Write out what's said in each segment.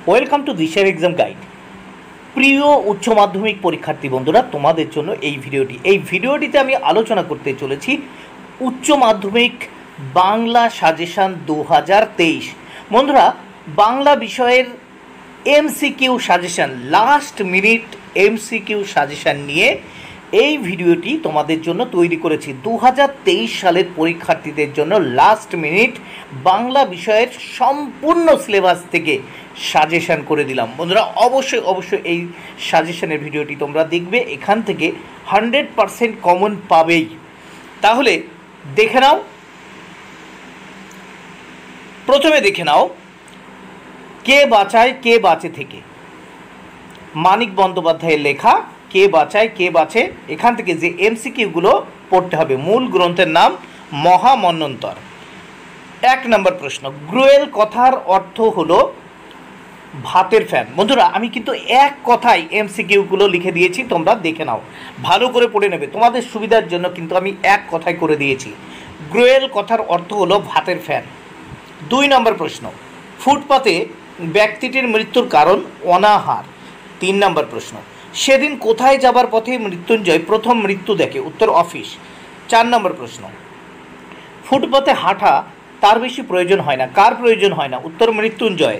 Welcome to দিশার exam guide. প্রিয় উচ্চ মাধ্যমিক পরীক্ষার্থী বন্ধুরা, তোমাদের জন্য এই ভিডিওটিতে আমি আলোচনা করতে চলেছি উচ্চ মাধ্যমিক বাংলা সাজেশান 2023। বন্ধুরা, বাংলা বিষয়ের MCQ suggestion, last minute MCQ suggestion নিয়ে এই ভিডিওটি তোমাদের জন্য তৈরি করেছি। 2023 সালের পরীক্ষার্থীদের জন্য লাস্ট মিনিট বাংলা বিষয়ের সম্পূর্ণ সিলেবাস থেকে সাজেশান করে দিলাম। বন্ধুরা, অবশ্যই এই সাজেশানের ভিডিওটি তোমরা দেখবে, এখান থেকে 100% কমন পাবেই। তাহলে দেখে নাও, প্রথমে দেখে নাও কে বাঁচায় কে বাঁচে থেকে, মানিক বন্দ্যোপাধ্যায়ের লেখা কে বাঁচায় কে বাঁচে। এখান থেকে যে এমসিকিউগুলো পড়তে হবে, মূল গ্রন্থের নাম মহামন্বন্তর। 1 নম্বর প্রশ্ন, গ্রুয়েল কথার অর্থ হলো ভাতের ফ্যান। বন্ধুরা, আমি কিন্তু এক কথায় এমসিকিউগুলো লিখে দিয়েছি, তোমরা দেখে নাও, ভালো করে পড়ে নেবে, তোমাদের সুবিধার জন্য কিন্তু আমি এক কথায় করে দিয়েছি। গ্রুয়েল কথার অর্থ হলো ভাতের ফ্যান। 2 নম্বর প্রশ্ন, ফুটপাতে ব্যক্তিটির মৃত্যুর কারণ অনাহার। 3 নম্বর প্রশ্ন, সেদিন কোথায় যাবার পথে মৃত্যুঞ্জয় প্রথম মৃত্যু দেখে? উত্তর অফিস। 4 নম্বর প্রশ্ন, ফুটপাতে হাঁটা তার বেশি প্রয়োজন হয় না, কার প্রয়োজন হয় না? উত্তর মৃত্যুঞ্জয়।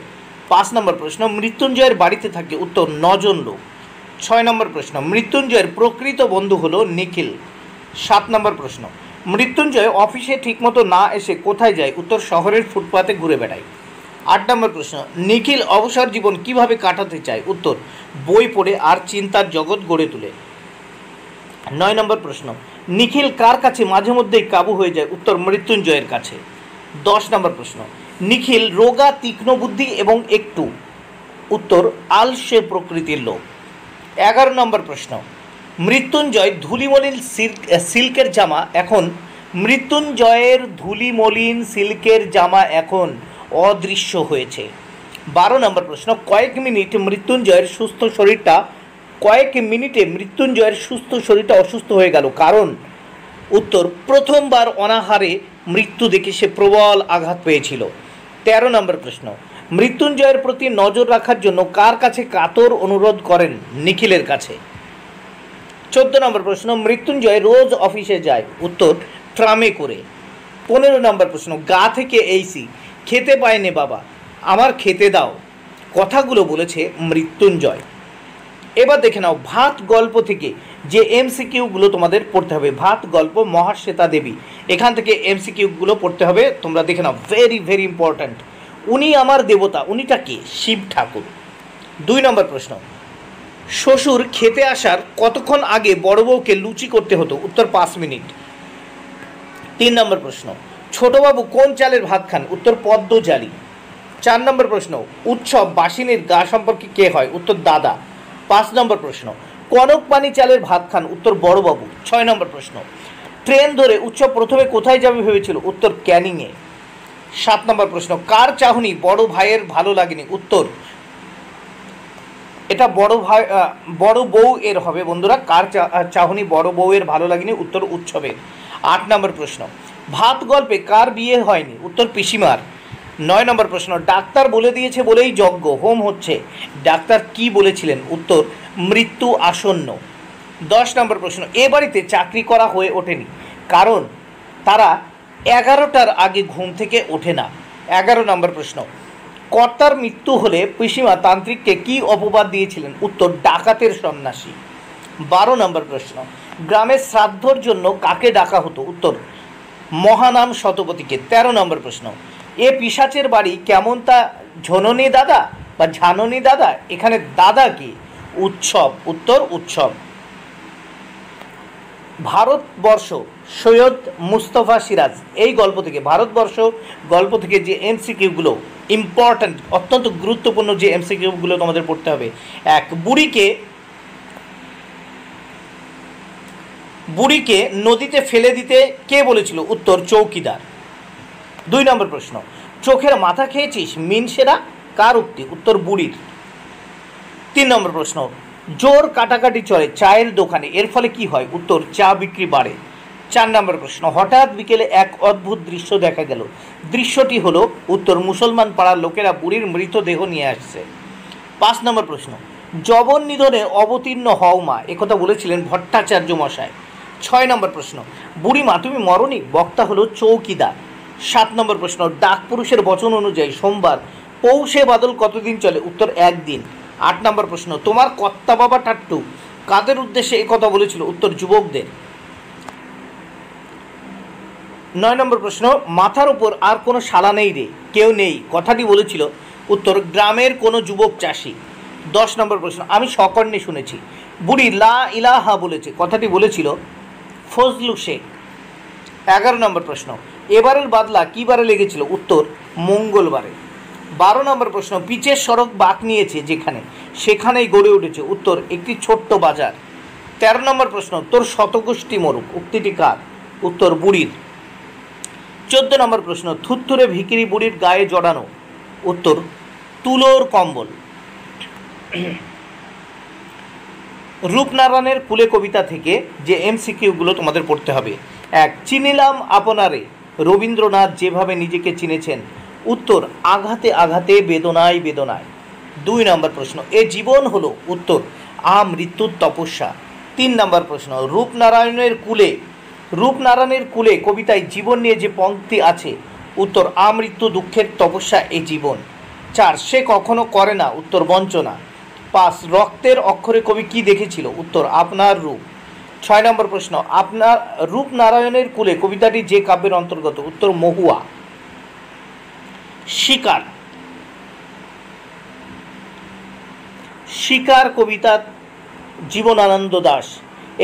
5 নম্বর প্রশ্ন, মৃত্যুঞ্জয়ের বাড়িতে থাকে? উত্তর 9 জন লোক। 6 নম্বর প্রশ্ন, মৃত্যুঞ্জয়ের প্রকৃত বন্ধু হলো নিখিল। 7 নম্বর প্রশ্ন, মৃত্যুঞ্জয় অফিসে ঠিকমতো না এসে কোথায় যায়? উত্তর শহরের ফুটপাতে ঘুরে বেড়ায়। 8 নম্বর প্রশ্ন, নিখিল অবসর জীবন কিভাবে কাটাতে চায়? উত্তর বই পড়ে আর চিন্তার জগৎ গড়ে তোলে। 9 নম্বর প্রশ্ন, নিখিল কার কাছে মাঝে মধ্যেই কাবু হয়ে যায়? উত্তর মৃত্যুঞ্জয়ের কাছে। 10 নম্বর প্রশ্ন, নিখিল রোগা, তীক্ষ্ণ বুদ্ধি এবং একটু? উত্তর আলসে প্রকৃতির লোক। 11 নম্বর প্রশ্ন, মৃত্যুঞ্জয় ধুলিমলিন সিল্কের জামা এখন অদৃশ্য হয়েছে। 12 নম্বর প্রশ্ন, কয়েক মিনিটে মৃত্যুঞ্জয়ের সুস্থ শরীরটা অসুস্থ হয়ে গেল, কারণ? উত্তর প্রথমবার অনাহারে মৃত্যু দেখে সে প্রবল আঘাত পেয়েছিল। 13 নম্বর প্রশ্ন, মৃত্যুঞ্জয়ের প্রতি নজর রাখার জন্য কার কাছে কাতর অনুরোধ করেন? নিখিলের কাছে। 14 নম্বর প্রশ্ন, মৃত্যুঞ্জয় রোজ অফিসে যায়? উত্তর ট্রামে করে। 15 নম্বর প্রশ্ন, গা থেকে এইসি, খেতে পায়নি বাবা, আমার খেতে দাও, কথাগুলো বলেছে মৃত্যুঞ্জয়। এবার দেখে নাও ভাত গল্প থেকে যে এমসিকিউগুলো তোমাদের পড়তে হবে। ভাত গল্প, মহাশ্বেতা দেবী, এখান থেকে এমসিকিউগুলো পড়তে হবে, তোমরা দেখে নাও, ভেরি ইম্পর্ট্যান্ট। উনি আমার দেবতা, উনিটা কে? শিব ঠাকুর। 2 নম্বর প্রশ্ন, শ্বশুর খেতে আসার কতক্ষণ আগে বড় বউকে লুচি করতে হতো? উত্তর 5 মিনিট। 3 নম্বর প্রশ্ন, ছোটবাবু কোন চালের ভাত খান? উত্তর পদ্ম চালি। 4 নম্বর প্রশ্ন, উৎসব বাসিনীর গা সম্পর্কে কে হয়? উত্তর দাদা। 5 নম্বর প্রশ্ন, কনক পানি চালের ভাত খান? উত্তর বড়বাবু। 6 নম্বর প্রশ্ন, ট্রেন ধরে উৎসব প্রথমে কোথায় যাবে ভেবেছিল? উত্তর ক্যানিংয়ে। 7 নম্বর প্রশ্ন, কার চাহনি বড় ভাইয়ের ভালো লাগেনি? উত্তর, এটা বড় বউ এর হবে বন্ধুরা, কার চাহনি বড় বউয়ের ভালো লাগেনি? উত্তর উৎসবের। 8 নম্বর প্রশ্ন, ভাত গল্পে কার বিয়ে হয়নি? উত্তর পিসিমার। 9 নম্বর প্রশ্ন, ডাক্তার বলে দিয়েছে বলেই যজ্ঞ হোম হচ্ছে, ডাক্তার কি বলেছিলেন? উত্তর মৃত্যু আসন্ন। 10 নম্বর প্রশ্ন, এ বাড়িতে চাকরি করা হয়ে ওঠেনি, কারণ তারা 11টার আগে ঘুম থেকে ওঠে না। 11 নম্বর প্রশ্ন, কর্তার মৃত্যু হলে পিসিমা তান্ত্রিককে কি অপবাদ দিয়েছিলেন? উত্তর ডাকাতের সন্ন্যাসী। 12 নম্বর প্রশ্ন, গ্রামের শ্রাদ্ধর জন্য কাকে ডাকা হতো? উত্তর মহানাম শতপথীকে। 13 নম্বর প্রশ্ন, এ পিশাচের বাড়ি কেমন তা ঝননী দাদা বা ঝাননী দাদা, এখানে দাদা কি? উৎসব। উত্তর উৎসব। ভারতবর্ষ, সৈয়দ মুস্তফা সিরাজ, এই গল্প থেকে, ভারতবর্ষ গল্প থেকে যে এমসিকিউগুলো ইম্পর্ট্যান্ট, অত্যন্ত গুরুত্বপূর্ণ যে এমসিকিউগুলো তোমাদের পড়তে হবে। 1, বুড়িকে নদীতে ফেলে দিতে কে বলেছিল? উত্তর চৌকিদার। 2 নম্বর প্রশ্ন, চোখের মাথা খেয়েছিস মিনসেরা, কার উক্তি? উত্তর বুড়ির। 3 নম্বর প্রশ্ন, জোর কাটাকাটি চলে চায়ের দোকানে, এর ফলে কি হয়? উত্তর চা বিক্রি বাড়ে। 4 নম্বর প্রশ্ন, হঠাৎ বিকেলে এক অদ্ভুত দৃশ্য দেখা গেল, দৃশ্যটি হলো? উত্তর মুসলমান পাড়ার লোকেরা বুড়ির মৃতদেহ নিয়ে আসছে। 5 নম্বর প্রশ্ন, যবন নিধনে অবতীর্ণ হও মা, একথা বলেছিলেন ভট্টাচার্য মশাই। 6 নম্বর প্রশ্ন, বুড়িমা তুমি মরনি, বক্তা হলো চৌকিদার। 7 নম্বর প্রশ্ন, ডাক পুরুষের বচন অনুযায়ী সোমবার পৌষে বাদল কতদিন চলে, উত্তর 1 দিন। 8 নম্বর প্রশ্ন, তোমার কর্তা বাবা টাট্টু কাদের উদ্দেশ্যে একথা বলেছিল, উত্তর যুবকদের। 9 নম্বর প্রশ্ন, মাথার উপর আর কোনো শালা নেই রে, কেউ নেই, কথাটি বলেছিল, উত্তর গ্রামের কোনো যুবক চাষি। 10 নম্বর প্রশ্ন, আমি সকর্ণে শুনেছি, বুড়ি লা ইলাহা বলেছে, কথাটি বলেছিল ফজলু শেখ। 11 নম্বর প্রশ্ন, এবারের বাদলা কী বারে লেগেছিল, উত্তর মঙ্গলবারে। 12 নম্বর প্রশ্ন, পিচের সড়ক বাঁক নিয়েছে যেখানে সেখানেই গড়ে উঠেছে, উত্তর একটি ছোট্ট বাজার। 13 নম্বর প্রশ্ন, তোর শতগোষ্ঠী মরুক, উক্তিটি কার, উত্তর বুড়ির। 14 নম্বর প্রশ্ন, থুত্তুরে ভিকিরি বুড়ির গায়ে জড়ানো, উত্তর তুলোর কম্বল। রূপনারায়ণের কুলে কবিতা থেকে যে এমসিকিউগুলো তোমাদের পড়তে হবে। 1, চিনিলাম আপনারে, রবীন্দ্রনাথ যেভাবে নিজেকে চিনেছেন, উত্তর আঘাতে আঘাতে বেদনায় বেদনায়। 2 নম্বর প্রশ্ন, এ জীবন হলো, উত্তর মৃত্যুর তপস্যা। 3 নম্বর প্রশ্ন, রূপনারায়ণের কুলে কবিতায় জীবন নিয়ে যে পংক্তি আছে, উত্তর আমৃত্যু দুঃখের তপস্যা এ জীবন। 4, সে কখনো করে না, উত্তর বঞ্চনা। 5, রক্তের অক্ষরে কবি কি দেখেছিল, উত্তর আপনার রূপ। 6 নম্বর প্রশ্ন, আপনার রূপনারায়ণের কুলে কবিতাটি যে কাব্যের অন্তর্গত, উত্তর মহুয়া। শিকার কবিতা জীবনানন্দ দাশ,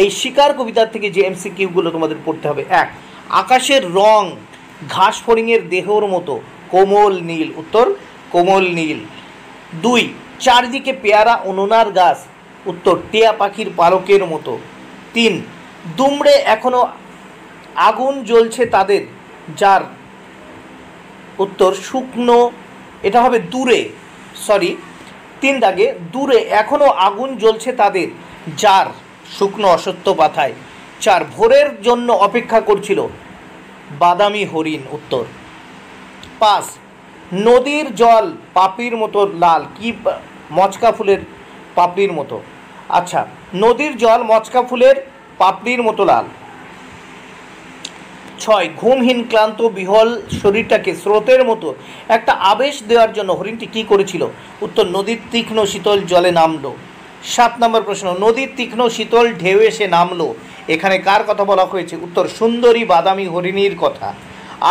এই শিকার কবিতার থেকে যে এমসিকিউগুলো তোমাদের পড়তে হবে। 1, আকাশের রং ঘাস ফড়িংয়ের দেহর মতো কোমল নীল, উত্তর কোমল নীল। 2, চারদিকে পেয়ারা অননার গাছ, উত্তর টিয়া পাখির পালকের মতো। 3, দুমড়ে এখনো আগুন জ্বলছে তাদের যার, উত্তর শুকনো, এটা হবে দূরে, 3 দাগে, দূরে এখনো আগুন জ্বলছে তাদের যার শুকনো অসত্য পাতায়। 4, ভোরের জন্য অপেক্ষা করছিল বাদামি হরিণ, উত্তর। 5, নদীর জল পাপড়ির মতো লাল, কি মচকা ফুলের পাপড়ির মতো, আচ্ছা নদীর জল মচকা ফুলের পাপড়ির মতো লাল। 6, ঘুমহীন ক্লান্ত বিহল শরীরটাকে স্রোতের মতো একটা আবেশ দেওয়ার জন্য হরিণটি কী করেছিল, উত্তর নদীর তীক্ষ্ণ শীতল জলে নামলো। 7 নম্বর প্রশ্ন, নদীর তীক্ষ্ণ শীতল ঢেউ এসে নামলো, এখানে কার কথা বলা হয়েছে, উত্তর সুন্দরী বাদামি হরিণীর কথা।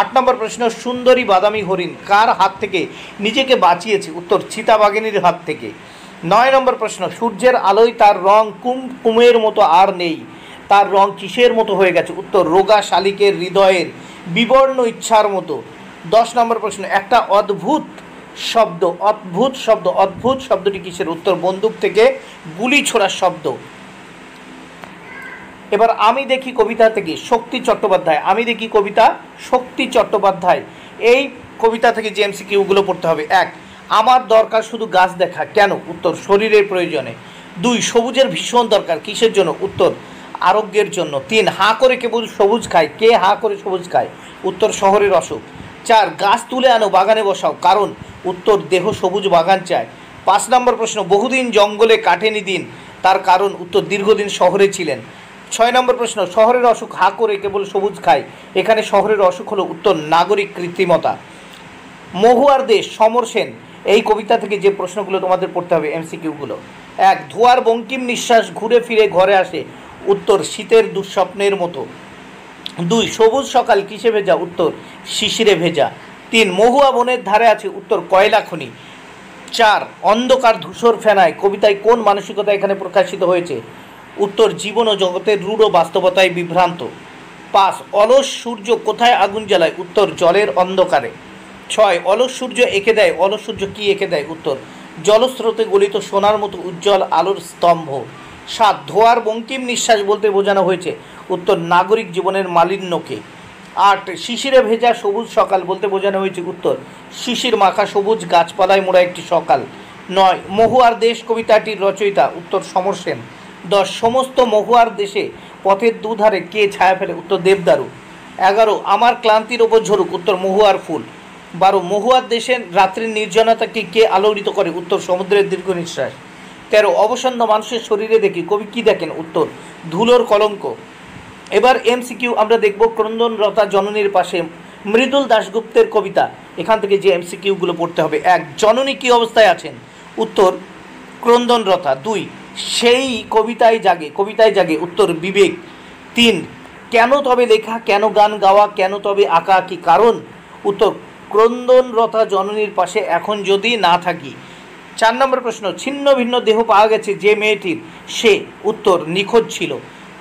8 নম্বর প্রশ্ন, সুন্দরী বাদামি হরিণ কার হাত থেকে নিজেকে বাঁচিয়েছে, উত্তর চিতাবাঘিনীর হাত থেকে। 9 নম্বর প্রশ্ন, সূর্যের আলোয় তার রং কুমকুমের মতো আর নেই, তার রং কিসের মতো হয়ে গেছে, উত্তর রোগা শালিকের হৃদয়ের বিবর্ণ ইচ্ছার মতো। 10 নম্বর প্রশ্ন, একটা অদ্ভুত শব্দটি কিসের, উত্তর বন্দুক থেকে গুলি ছোড়ার শব্দ। এবার আমি দেখি কবিতা থেকে শক্তি চট্টোপাধ্যায়, এই কবিতা থেকে যে এমসিকিউগুলো পড়তে হবে। 1, আমার দরকার শুধু গাছ দেখা, কেন, উত্তর শরীরের প্রয়োজনে। 2, সবুজের ভীষণ দরকার, কিসের জন্য, উত্তর আরোগ্যের জন্য। 3, হাঁ করে কেবল সবুজ খায়, কে হাঁ করে সবুজ খায়, উত্তর শহরের অসুখ। 4, গাছ তুলে আনো বাগানে বসাও, কারণ, উত্তর দেহ সবুজ বাগান চায়। 5 নম্বর প্রশ্ন, বহুদিন জঙ্গলে কাটেনি দিন, তার কারণ, উত্তর দীর্ঘদিন শহরে ছিলেন। 6 নম্বর প্রশ্ন, শহরের অসুখ হাঁ করে কেবল সবুজ খায়, এখানে শহরের অসুখ হলো, উত্তর নাগরিক কৃত্রিমতা। মহুয়ার দেশ সমর সেন, এই কবিতা থেকে যে প্রশ্নগুলো তোমাদের পড়তে হবে এমসিকিউগুলো। 1, ধোয়ার বঙ্কিম নিঃশ্বাস ঘুরে ফিরে ঘরে আসে, উত্তর শীতের দুঃস্বপ্নের মতো। 2, সবুজ সকাল কিসে ভেজা, উত্তর শিশিরে ভেজা। 3, মহুয়া বনের ধারে আছে, উত্তর কয়লা খনি। 4, অন্ধকার ধূসর ফেনায় কবিতায় কোন মানসিকতা এখানে প্রকাশিত হয়েছে, উত্তর জীবন ও জগতের রূঢ় বাস্তবতায় বিভ্রান্ত। 5, অলস সূর্য কোথায় আগুন জ্বালায়, উত্তর জলের অন্ধকারে। 6, অলস সূর্য এঁকে দেয়, অলস সূর্য কী এঁকে দেয়, উত্তর জলস্রোতে গলিত সোনার মতো উজ্জ্বল আলোর স্তম্ভ। 7, ধোয়ার বঙ্কিম নিঃশ্বাস বলতে বোঝানো হয়েছে, উত্তর নাগরিক জীবনের মালিন্যকে। 8, শিশিরে ভেজা সবুজ সকাল বলতে বোঝানো হয়েছে, উত্তর শিশির মাখা সবুজ গাছপালায় মোড়া একটি সকাল। 9, মহুয়ার দেশ কবিতাটির রচয়িতা, উত্তর সমর সেন। 10, সমস্ত মহুয়ার দেশে পথের দুধারে কে ছায়া ফেলে, উত্তর দেবদারু। 11, আমার ক্লান্তির ওপর ঝরুক, উত্তর মহুয়ার ফুল। 12 মহুয়ার দেশের রাত্রির নির্জনতাকে কে আলোড়িত করে? উত্তর সমুদ্রের দীর্ঘ নিঃশ্বাস। 13 অবসন্ন মানুষের শরীরে দেখি কবি কি দেখেন? উত্তর ধুলোর কলঙ্ক। এবার এমসিকিউ আমরা দেখব ক্রন্দনরতা জননীর পাশে মৃদুল দাশগুপ্তের কবিতা। এখান থেকে যে এমসিকিউগুলো পড়তে হবে। 1 জননী কি অবস্থায় আছেন? উত্তর ক্রন্দনরতা। 2 সেই কবিতায় জাগে উত্তর বিবেক। 3 কেন তবে লেখা, কেন গান গাওয়া, কেন তবে আঁকা, কি কারণ? উত্তর ক্রন্দনরতা জননীর পাশে এখন যদি না থাকি। 4 নম্বর প্রশ্ন ছিন্ন ভিন্ন দেহ পাওয়া গেছে যে মেয়েটির, সে? উত্তর নিখোঁজ ছিল।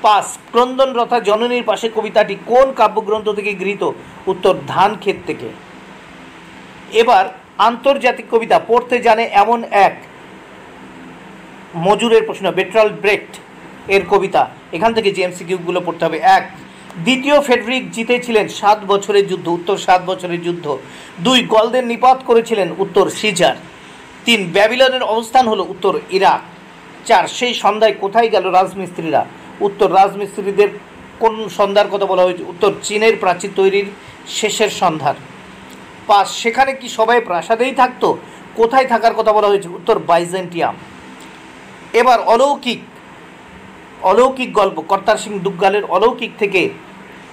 5 ক্রন্দনরতা জননীর পাশে কবিতাটি কোন কাব্যগ্রন্থ থেকে গৃহীত? উত্তর ধান ক্ষেত থেকে। এবার আন্তর্জাতিক কবিতা পড়তে জানে এমন এক মজুরের প্রশ্ন, বেট্রাল ব্রেক্ট এর কবিতা। এখান থেকে যে এমসিকিউগুলো পড়তে হবে। 1 দ্বিতীয় ফেডরিক জিতেছিলেন 7 বছরের যুদ্ধ। উত্তর 7 বছরের যুদ্ধ। 2 গলদের নিপাত করেছিলেন। উত্তর সিজার। 3 ব্যাবিলনের অবস্থান হলো। উত্তর ইরাক। 4 সেই সন্ধ্যায় কোথায় গেল রাজমিস্ত্রিরা? উত্তর রাজমিস্ত্রিদের কোন সন্ধ্যার কথা বলা হয়েছে? উত্তর চীনের প্রাচীর তৈরির শেষের সন্ধ্যার। 5 সেখানে কি সবাই প্রাসাদেই থাকতো? কোথায় থাকার কথা বলা হয়েছে? উত্তর বাইজেন্টিয়াম। এবার অলৌকিক গল্প কর্তার সিং দুগ্গালের অলৌকিক থেকে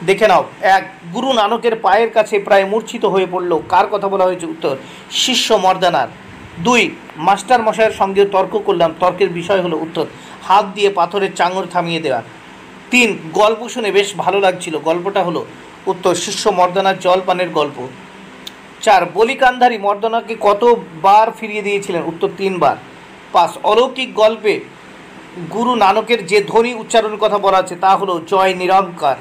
দেখে নাও। 1 গুরু নানকের পায়ের কাছে প্রায় মূর্ছিত হয়ে পড়ল, কার কথা বলা হয়েছে? উত্তর শিষ্য মর্দানার। 2 মাস্টার মশাইয়ের সঙ্গে তর্ক করলাম, তর্কের বিষয় হলো? উত্তর হাত দিয়ে পাথরের চাঙড় থামিয়ে দেওয়া। 3 গল্প শুনে বেশ ভালো লাগছিল, গল্পটা হলো? উত্তর শিষ্য মর্দানার জলপানের গল্প। 4 বলিকান্ধারী মর্দানাকে কতবার ফিরিয়ে দিয়েছিলেন? উত্তর 3 বার। 5 অলৌকিক গল্পে গুরু নানকের যে ধ্বনি উচ্চারণের কথা বলা আছে তা হলো জয় নিরঙ্কার।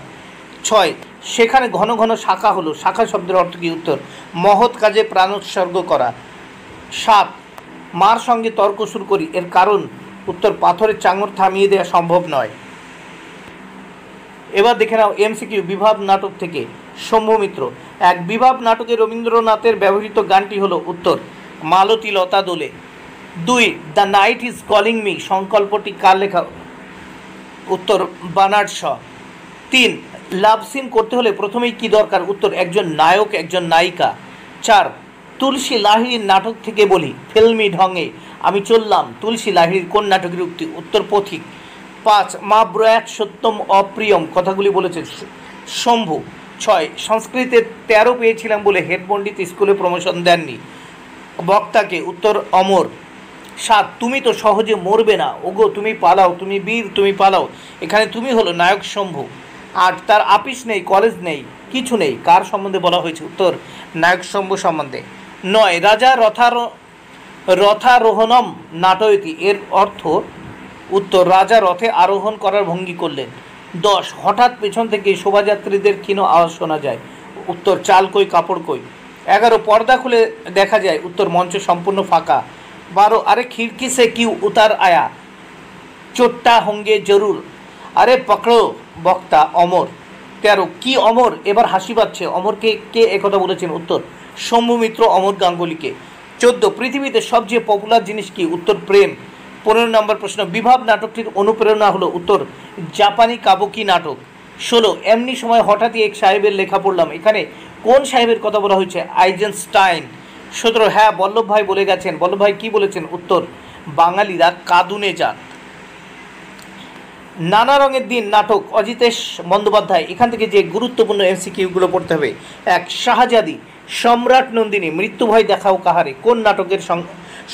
6 সেখানে ঘন ঘন শাখা হলো, শাখা শব্দের অর্থ কী? উত্তর মহৎ কাজে প্রাণোৎসর্গ করা। 7 মার সঙ্গে তর্ক শুরু করি, এর কারণ? উত্তর পাথরের চাঙড় থামিয়ে দেওয়া সম্ভব নয়। এবার দেখে নাও এমসিকিউ বিভাব নাটক থেকে শম্ভু মিত্র। 1 বিভাব নাটকে রবীন্দ্রনাথের ব্যবহৃত গানটি হলো? উত্তর মালতী লতা দোলে। 2 the night is calling me সংকল্পটি কার লেখা? উত্তর বার্নার্ড শ। 3 লাভ সিন করতে হলে প্রথমেই কি দরকার? উত্তর একজন নায়ক, একজন নায়িকা। 4 তুলসী লাহিড়ির নাটক থেকে বলি ফিল্মি ঢঙে আমি চললাম, তুলসী লাহিড়ির কোন নাটকের উক্তি? উত্তর পথিক। 5 মা ব্রয়াত সত্যম অপ্রিয়ম কথাগুলি বলেছেন শম্ভু। 6 সংস্কৃতে 13 পেয়েছিলাম বলে হেড পণ্ডিত স্কুলে প্রমোশন দেননি, বক্তাকে? উত্তর অমর। 7 তুমি তো সহজে মরবে না, ওগো তুমি পালাও, তুমি বীর তুমি পালাও, এখানে তুমি হলো নায়ক শম্ভু। 8 তার আপিস নেই, কলেজ নেই, কিছু নেই, কার সম্বন্ধে বলা হয়েছে? উত্তর নায়ক শম্ভু সম্বন্ধে। 9 রাজা রথারোহণম নাটয়তি এর অর্থ? উত্তর রাজা রথে আরোহণ করার ভঙ্গি করলেন। 10 হঠাৎ পেছন থেকে শোভাযাত্রীদের ক্ষীণ আওয়াজ শোনা যায়। উত্তর চাল কই কাপড় কই। 11 পর্দা খুলে দেখা যায়। উত্তর মঞ্চ সম্পূর্ণ ফাঁকা। 12 আরে খিড়কি সে কি উতার আয়া চোট্টা হোঙ্গে জরুর, আরে পকড়ো, বক্তা অমর। 13 কি অমর এবার হাসি পাচ্ছে, অমরকে কে একথা বলেছেন? উত্তর শম্ভু মিত্র অমর গাঙ্গুলিকে। 14 পৃথিবীতে সবচেয়ে পপুলার জিনিস কি? উত্তর প্রেম। 15 নম্বর প্রশ্ন বিভাব নাটকটির অনুপ্রেরণা হলো? উত্তর জাপানি কাবুকি নাটক। 16 এমনি সময় হঠাৎই এক সাহেবের লেখা পড়লাম, এখানে কোন সাহেবের কথা বলা হয়েছে? আইজেনস্টাইন। 17 হ্যাঁ বল্লভ ভাই বলে গেছেন, বল্লভ ভাই কী বলেছেন? উত্তর বাঙালিরা কাঁদুনে যান। নানা রঙের দিন নাটক অজিতেশ বন্দ্যোপাধ্যায়, এখান থেকে যে গুরুত্বপূর্ণ এমসিকিউগুলো পড়তে হবে। 1 শাহজাদি সম্রাট নন্দিনী মৃত্যু ভয় দেখাও কাহারে কোন নাটকের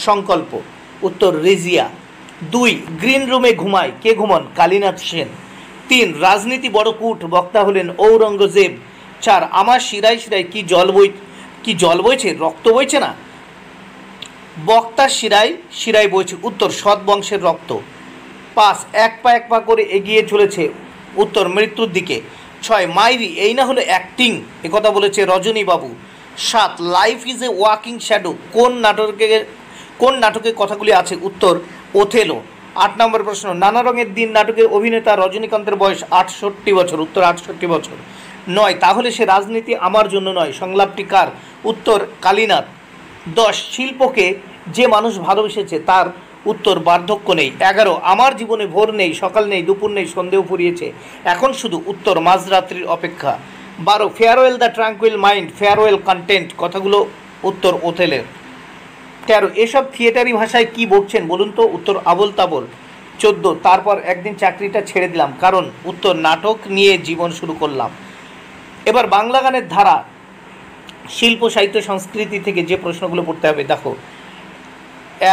সংকল্প? উত্তর রেজিয়া। 2 গ্রিন রুমে ঘুমায়, কে ঘুমন? কালীনাথ সেন। 3 রাজনীতি বড় কূট, বক্তা হলেন ঔরঙ্গজেব। 4 আমার শিরায় শিরায় কি জল বইছে, রক্ত বইছে না, বক্তার শিরায় শিরায় বইছে। উত্তর সৎ বংশের রক্ত। 5 এক পা করে এগিয়ে চলেছে, উত্তর মৃত্যুর দিকে। 6 মাইরি এই না হলো অ্যাক্টিং, একথা বলেছে রজনীবাবু। 7 life is a walking shadow কোন নাটকে কথাগুলি আছে? উত্তর ওথেলো। 8 নম্বর প্রশ্ন নানা রঙের দিন নাটকের অভিনেতা রজনীকান্তের বয়স 68 বছর। উত্তর 68 বছর। 9 তাহলে সে রাজনীতি আমার জন্য নয় সংলাপটি কার? উত্তর কালীনাথ। 10 শিল্পকে যে মানুষ ভালোবেসেছে তার? উত্তর বার্ধক্য নেই। 11 আমার জীবনে ভোর নেই, সকাল নেই, দুপুর নেই, সন্দেহ ফুরিয়েছে, এখন শুধু? উত্তর মাঝরাত্রির অপেক্ষা। 12 farewell the tranquil mind, farewell content, কথাগুলো উত্তর ওথেলের। 13 এসব থিয়েটারি ভাষায় কি বলছেন বলুন তো, উত্তর আবোল তাবোল। 14 তারপর একদিন চাকরিটা ছেড়ে দিলাম, কারণ, উত্তর নাটক নিয়ে জীবন শুরু করলাম। এবার বাংলা গানের ধারা, শিল্প, সাহিত্য, সংস্কৃতি থেকে যে প্রশ্নগুলো পড়তে হবে দেখো।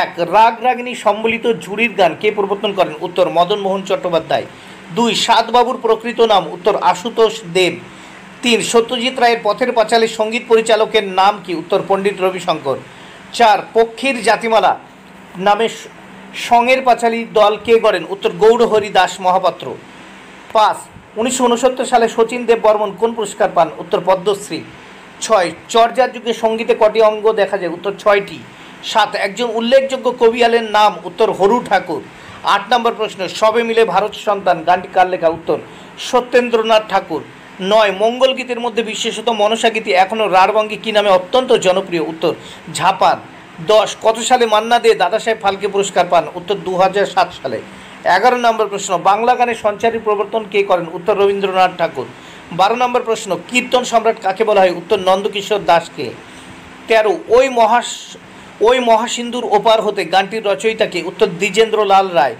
1 রাগ রাগিনী সম্বলিত ঝুড়ির গান কে প্রবর্তন করেন, উত্তর মদন মোহন চট্টোপাধ্যায়। 2 সাতবাবুর প্রকৃত নাম, উত্তর আশুতোষ দেব। 3 সত্যজিৎ রায়ের পথের পাঁচালী সঙ্গীত পরিচালকের নাম কি, উত্তর পণ্ডিত রবিশঙ্কর। 4 পক্ষীর জাতিমালা নামে সঙের পাঁচালী দল কে গড়েন, উত্তর গৌরহরি দাস মহাপাত্র। 5 1969 সালে শচীন দেব বর্মন কোন পুরস্কার পান, উত্তর পদ্মশ্রী। 6 চর্যার যুগে সঙ্গীতে কটি অঙ্গ দেখা যায়, উত্তর 6টি। 7 একজন উল্লেখযোগ্য কবিয়ালের নাম, উত্তর হরু ঠাকুর। 8 নম্বর প্রশ্ন, সবে মিলে ভারত সন্তান গানটি কার লেখা, উত্তর সত্যেন্দ্রনাথ ঠাকুর। 9 মঙ্গল গীতের মধ্যে বিশেষত মনসা গীতি এখনও রাঢ়বঙ্গে কী নামে অত্যন্ত জনপ্রিয়, উত্তর ঝাপান। 10 কত সালে মান্না দে দাদাসাহেব ফালকে পুরস্কার পান, উত্তর 2007 সালে। 11 নম্বর প্রশ্ন, বাংলা গানের সঞ্চারী প্রবর্তন কে করেন, উত্তর রবীন্দ্রনাথ ঠাকুর। 12 নম্বর প্রশ্ন, কীর্তন সম্রাট কাকে বলা হয়, উত্তর নন্দকিশোর দাসকে। 13 ওই মহাসিন্ধুর ওপার হতে গানটির রচয়িতাকে, উত্তর দ্বিজেন্দ্র লাল রায়।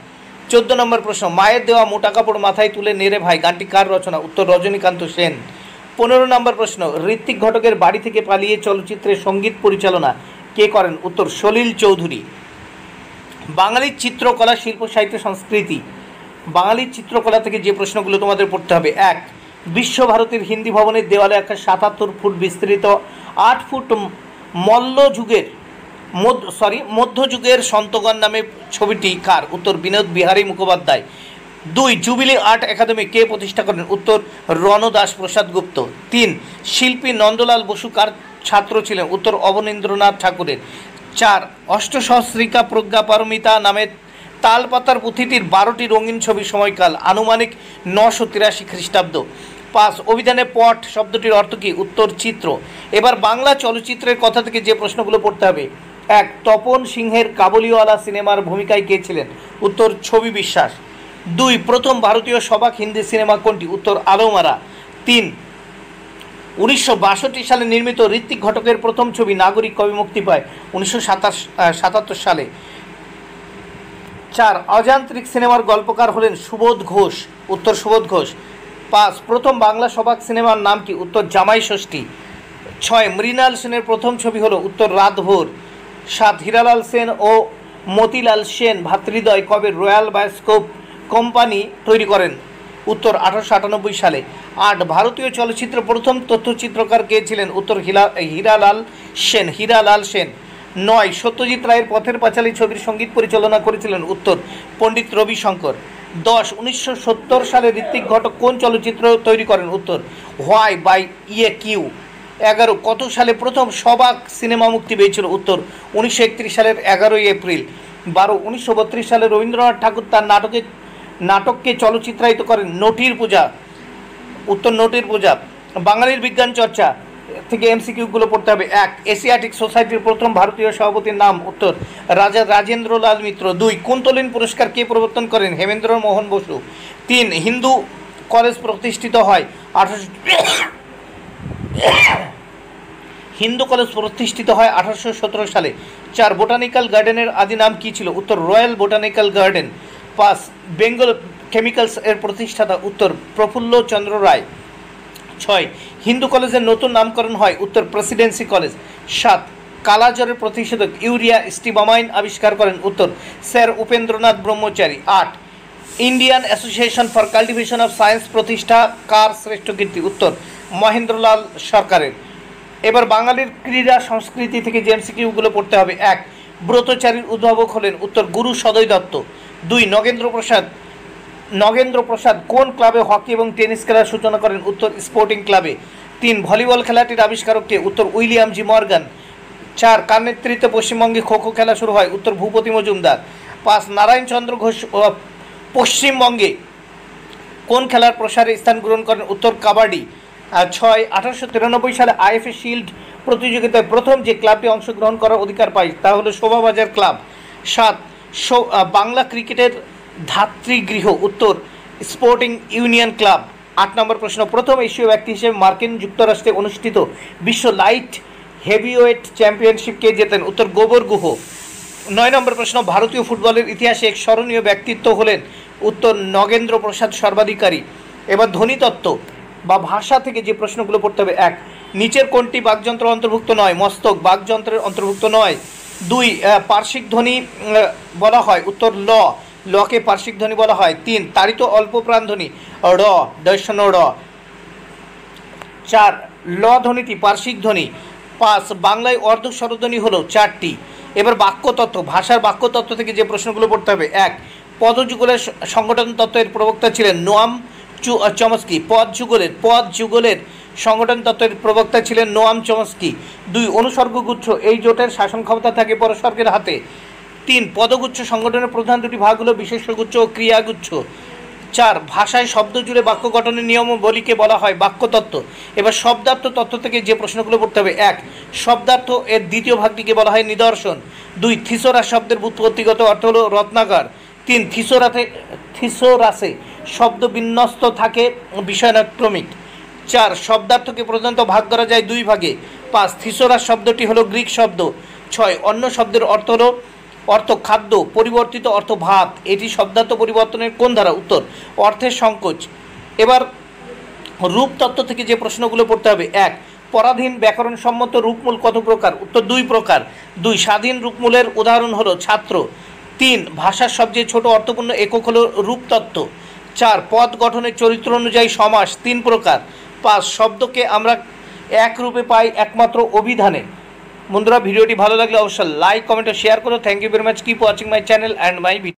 14 নম্বর প্রশ্ন, মায়ের দেওয়া মোটা কাপড় মাথায় তুলে নেড়ে ভাই গানটি কার রচনা, উত্তর রজনীকান্ত সেন। 15 নম্বর প্রশ্ন, ঋত্বিক ঘটকের বাড়ি থেকে পালিয়ে চলচ্চিত্রের সঙ্গীত পরিচালনা কে করেন, উত্তর সলিল চৌধুরী। বাঙালির চিত্রকলা, শিল্প, সাহিত্য, সংস্কৃতি, বাঙালির চিত্রকলা থেকে যে প্রশ্নগুলো তোমাদের পড়তে হবে। 1 বিশ্বভারতীর হিন্দি ভবনের দেওয়ালে একটা 77 ফুট বিস্তৃত 8 ফুট মধ্যযুগের সন্তগণ নামে ছবিটি কার, উত্তর Binod Behari Mukhopadhyay. 2 Jubilee Art Academy কে প্রতিষ্ঠা করেন, উত্তর রণদাস প্রসাদ গুপ্ত। 3 শিল্পী নন্দলাল বসু কার ছাত্র ছিলেন, উত্তর অবনীন্দ্রনাথ ঠাকুরের। 4 অষ্টসহস্রিকা প্রজ্ঞা পারমিতা নামের তালপাতার পুঁথিটির 12টি রঙিন ছবি সময়কাল আনুমানিক 983 খ্রিস্টাব্দ। 5 অভিধানে পট শব্দটির অর্থ কী, উত্তর চিত্র। এবার বাংলা চলচ্চিত্রের কথা থেকে যে প্রশ্নগুলো পড়তে হবে। 1 তপন সিংহের কাবুলিওয়ালা সিনেমার ভূমিকায় কে ছিলেন, উত্তর ছবি বিশ্বাস। 2 প্রথম ভারতীয় সবাক হিন্দি সিনেমা কোনটি, উত্তর আলোমারা। 3 1962 সালে নির্মিত ঋত্বিক ঘটকের প্রথম ছবি নাগরিক কবে মুক্তি পায়, 1977 সালে। 4 অযান্ত্রিক সিনেমার গল্পকার হলেন সুবোধ ঘোষ, উত্তর সুবোধ ঘোষ। 5 প্রথম বাংলা সবাক সিনেমার নাম কি, উত্তর জামাই ষষ্ঠী। 6 মৃণাল সেনের প্রথম ছবি হলো, উত্তর রাতভোর। 7 হীরালাল সেন ও মতিলাল সেন ভাতৃদ্বয় কবে রয়্যাল বায়োস্কোপ কোম্পানি তৈরি করেন, উত্তর 1898 সালে। 8 ভারতীয় চলচ্চিত্রের প্রথম তথ্যচিত্রকার কে ছিলেন, উত্তর হীরালাল সেন। 9 সত্যজিৎ রায়ের পথের পাঁচালী ছবির সঙ্গীত পরিচালনা করেছিলেন, উত্তর পণ্ডিত রবিশঙ্কর। 10 1970 সালে ঋত্বিক ঘটক কোন চলচ্চিত্র তৈরি করেন, উত্তর হোয়াই বাই ইয়ে কিউ। 11 কত সালে প্রথম সবাক সিনেমা মুক্তি পেয়েছিল, উত্তর 1931 সালের 11 এপ্রিল। 12 1932 সালে রবীন্দ্রনাথ ঠাকুর তার নাটককে চলচ্চিত্রায়িত করেন, নটির পূজা, উত্তর নটির পূজা। বাঙালির বিজ্ঞান চর্চা থেকে এমসিকিউগুলো পড়তে হবে। 1 এশিয়াটিক সোসাইটির প্রথম ভারতীয় সভাপতির নাম, উত্তর রাজা রাজেন্দ্রলাল মিত্র। 2 কুন্তলিন পুরস্কার কে প্রবর্তন করেন, হেমেন্দ্র মোহন বসু। 3 হিন্দু কলেজ প্রতিষ্ঠিত হয় 1817 সালে। 4 বোটানিক্যাল গার্ডেনের আদি নাম কী ছিল, উত্তর royal botanical garden. 5 Bengal chemicals এর প্রতিষ্ঠাতা, উত্তর প্রফুল্ল চন্দ্র রায়। 6 হিন্দু কলেজের নতুন নামকরণ হয়, উত্তর প্রেসিডেন্সি কলেজ। 7 কালাজ্বরের প্রতিষেধক ইউরিয়া স্টিবামাইন আবিষ্কার করেন, উত্তর sir Upendranath Brahmachari. 8 Indian association for cultivation of science প্রতিষ্ঠা কার শ্রেষ্ঠ কীর্তি, উত্তর মহেন্দ্রলাল সরকারের। এবার বাঙালির ক্রীড়া সংস্কৃতি থেকে যে এমসিকিউগুলো পড়তে হবে। 1 ব্রতচারীর উদ্ভাবক হলেন, উত্তর গুরু সদয় দত্ত। 2 নগেন্দ্র প্রসাদ কোন ক্লাবে হকি এবং টেনিস খেলার সূচনা করেন, উত্তর স্পোর্টিং ক্লাবে। 3 ভলিবল খেলাটির আবিষ্কারককে, উত্তর উইলিয়াম জি মর্গান। 4 কার নেতৃত্বে পশ্চিমবঙ্গে খো খো খেলা শুরু হয়, উত্তর ভূপতি মজুমদার। 5 নারায়ণচন্দ্র ঘোষ পশ্চিমবঙ্গে কোন খেলার প্রসারে স্থান গ্রহণ করেন, উত্তর কাবাডি। 6 1893 সালে আইএফএ শিল্ড প্রতিযোগিতায় প্রথম যে ক্লাবটি অংশগ্রহণ করার অধিকার পায় তা হলো শোভাবাজার ক্লাব। 7 বাংলা ক্রিকেটের ধাত্রীগৃহ, উত্তর স্পোর্টিং ইউনিয়ন ক্লাব। 8 নম্বর প্রশ্ন, প্রথম এশীয় ব্যক্তি হিসেবে মার্কিন যুক্তরাষ্ট্রে অনুষ্ঠিত বিশ্ব লাইট হেভিওয়েট চ্যাম্পিয়নশিপ কে জেতেন? উত্তর গোবর গুহ। 9 নম্বর প্রশ্ন, ভারতীয় ফুটবলের ইতিহাসে এক স্মরণীয় ব্যক্তিত্ব হলেন? উত্তর নগেন্দ্র প্রসাদ সর্বাধিকারী। এবার ধ্বনিতত্ত্ব বা ভাষা থেকে যে প্রশ্নগুলো পড়তে হবে। 1, নিচের কোনটি বাকযন্ত্র অন্তর্ভুক্ত নয়? মস্তক বাকযন্ত্রের অন্তর্ভুক্ত নয়। 2, পার্শ্বিক ধ্বনি বলা হয়? উত্তর ল, লকে পার্শ্বিক ধ্বনি বলা হয়। 3, তাড়িত অল্প প্রাণ ধ্বনি র, দৈশন র। 4, ল ধ্বনিটি পার্শ্বিক ধ্বনি। 5, বাংলায় অর্ধ স্বরধ্বনি হলো 4টি। এবার বাক্যতত্ত্ব, ভাষার বাক্যতত্ত্ব থেকে যে প্রশ্নগুলো পড়তে হবে। 1, পদযুগলের সংগঠন তত্ত্বের প্রবক্তা ছিলেন নোয়াম চমস্কি। পদ যুগলের সংগঠন তত্ত্বের প্রবক্তা ছিলেন নোয়াম চমস্কি। 2, অনুসর্গগুচ্ছ, এই জোটের শাসন ক্ষমতা থাকে পরস্পর্গের হাতে। 3, পদগুচ্ছ সংগঠনের প্রধান দুটি ভাগ হলো বিশেষ্যগুচ্ছ ও ক্রিয়াগুচ্ছ। 4, ভাষায় শব্দ জুড়ে বাক্য গঠনের নিয়মাবলীকে বলা হয় বাক্যতত্ত্ব। এবার শব্দার্থ তত্ত্ব থেকে যে প্রশ্নগুলো পড়তে হবে। 1, শব্দার্থ এর দ্বিতীয় ভাগটিকে বলা হয় নিদর্শন। 2, থিসোরাস শব্দের ব্যুৎপত্তিগত অর্থ হলো রত্নাগার। 3, থিসোরাসে শব্দ বিন্যস্ত থাকে বিষয়ানুক্রমিক। 4, শব্দার্থকে প্রধানত ভাগ করা যায় 2 ভাগে। 5, থিসোরাস শব্দটি হলো গ্রিক শব্দ। 6, অন্য শব্দের অর্থ খাদ্য, পরিবর্তিত অর্থ ভাত। এটি শব্দার্থ পরিবর্তনের কোন ধারা? উত্তর অর্থের সংকোচ। এবার রূপতত্ত্ব থেকে যে প্রশ্নগুলো পড়তে হবে। 1, পরাধীন ব্যাকরণসম্মত রূপমূল কত প্রকার? উত্তর 2 প্রকার। 2, স্বাধীন রূপমূলের উদাহরণ হলো ছাত্র। 3, ভাষার সবচেয়ে ছোট অর্থপূর্ণ একক হলো রূপতত্ত্ব। 4, পদ গঠনের চরিত্র অনুযায়ী সমাস 3 প্রকার। 5, শব্দকে আমরা এক রূপে পাই একমাত্র অভিধানে। বন্ধুরা, ভিডিওটি ভালো লাগলে অবশ্যই লাইক, কমেন্ট ও শেয়ার করো। Thank you very much. Keep watching my channel and my video.